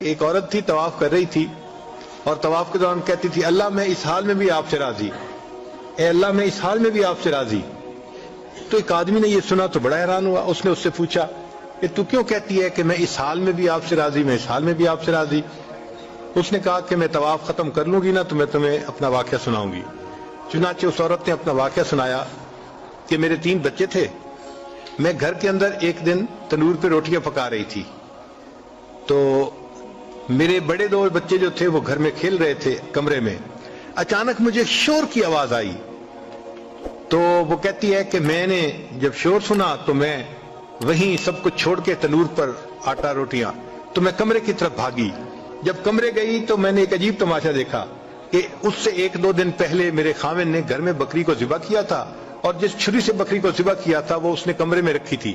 ایک عورت تھی طواف کر رہی تھی اور طواف کے دوران کہتی تھی اللہ میں اس حال میں بھی آپ سے راضی، اے اللہ میں اس حال میں بھی آپ سے راضی۔ تو ایک آدمی نے یہ سنا تو بڑا حیران ہوا، اس نے اس سے پوچھا کہ تو کیوں کہتی ہے کہ میں اس حال میں بھی آپ سے راضی، میں اس حال میں بھی آپ سے راضی؟ اس نے کہا کہ میں طواف ختم کر لوں گی نا تو میں تمہیں اپنا واقعہ سناؤں گی۔ چنانچہ اس عورت نے اپنا واقعہ سنایا کہ میرے 3 بچے تھے، میں گھر کے اندر ایک دن تنور پہ روٹیاں پکا رہی تھی تو میرے بڑے 2 بچے جو تھے وہ گھر میں کھیل رہے تھے کمرے میں، اچانک مجھے شور کی آواز آئی تو وہ کہتی ہے کہ میں نے جب شور سنا تو میں وہیں سب کچھ چھوڑ کے تنور پر آٹا روٹیاں تو میں کمرے کی طرف بھاگی۔ جب کمرے گئی تو میں نے ایک عجیب تماشا دیکھا کہ اس سے 1-2 دن پہلے میرے خاوند نے گھر میں بکری کو ذبح کیا تھا اور جس چھری سے بکری کو ذبح کیا تھا وہ اس نے کمرے میں رکھی تھی۔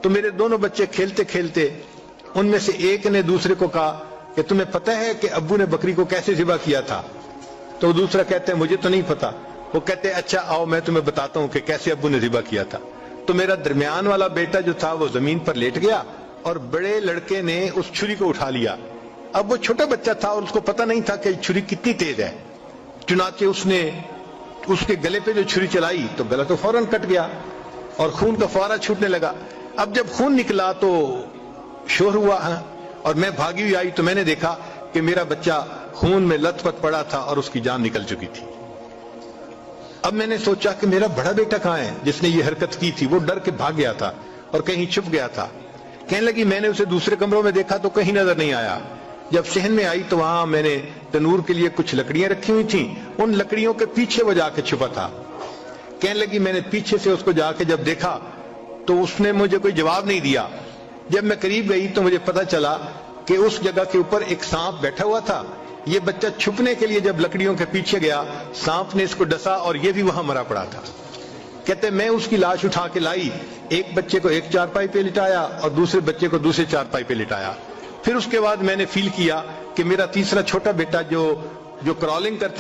تو میرے دونوں بچے کھیلتے کھیلتے ان میں سے ایک نے دوسرے کو کہا کہ تمہیں پتہ ہے کہ ابو نے بکری کو کیسے ذبح کیا تھا؟ تو دوسرا کہتے ہیں مجھے تو نہیں پتا۔ وہ کہتے ہیں اچھا آؤ میں تمہیں بتاتا ہوں کہ کیسے ابو نے ذبح کیا تھا۔ تو میرا درمیان والا بیٹا جو تھا وہ زمین پر لیٹ گیا اور بڑے لڑکے نے اس چھری کو اٹھا لیا۔ اب وہ چھوٹا بچہ تھا اور اس کو پتہ نہیں تھا کہ چھری کتنی تیز ہے، چنانچہ اس نے اس کے گلے پہ جو چھری چلائی تو گلا تو فوراً کٹ گیا اور خون کا فوارہ چھوٹنے لگا۔ اب جب خون نکلا تو شور ہوا اور میں بھاگی ہوئی آئی تو میں نے دیکھا کہ میرا بچہ خون میں لت پت پڑا تھا اور اس کی جان نکل چکی تھی۔ اب میں نے سوچا کہ میرا بڑا بیٹا کہاں ہے جس نے یہ حرکت کی تھی؟ وہ ڈر کے بھاگ گیا تھا اور کہیں چھپ گیا تھا۔ کہنے لگی میں نے اسے دوسرے کمروں میں دیکھا تو کہیں نظر نہیں آیا۔ جب صحن میں آئی تو وہاں میں نے تنور کے لیے کچھ لکڑیاں رکھی ہوئی تھیں، ان لکڑیوں کے پیچھے وہ جا کے چھپا تھا۔ کہنے لگی میں نے پیچھے سے اس کو جا کے جب دیکھا تو اس نے مجھے کوئی جواب نہیں دیا۔ جب میں قریب گئی تو مجھے پتا چلا کہ اس جگہ کے اوپر ایک سانپ بیٹھا ہوا تھا۔ یہ بچہ چھپنے کے لیے جب لکڑیوں کے پیچھے گیا سانپ نے اس کو ڈسا اور یہ بھی وہاں مرا پڑا تھا۔ کہتے میں اس کی لاش اٹھا کے لائی، ایک بچے کو ایک چارپائی پہ لٹایا اور دوسرے بچے کو دوسرے چارپائی پہ لٹایا۔ پھر اس کے بعد میں نے فیل کیا کہ میرا تیسرا چھوٹا بیٹا جو کرالنگ کرتا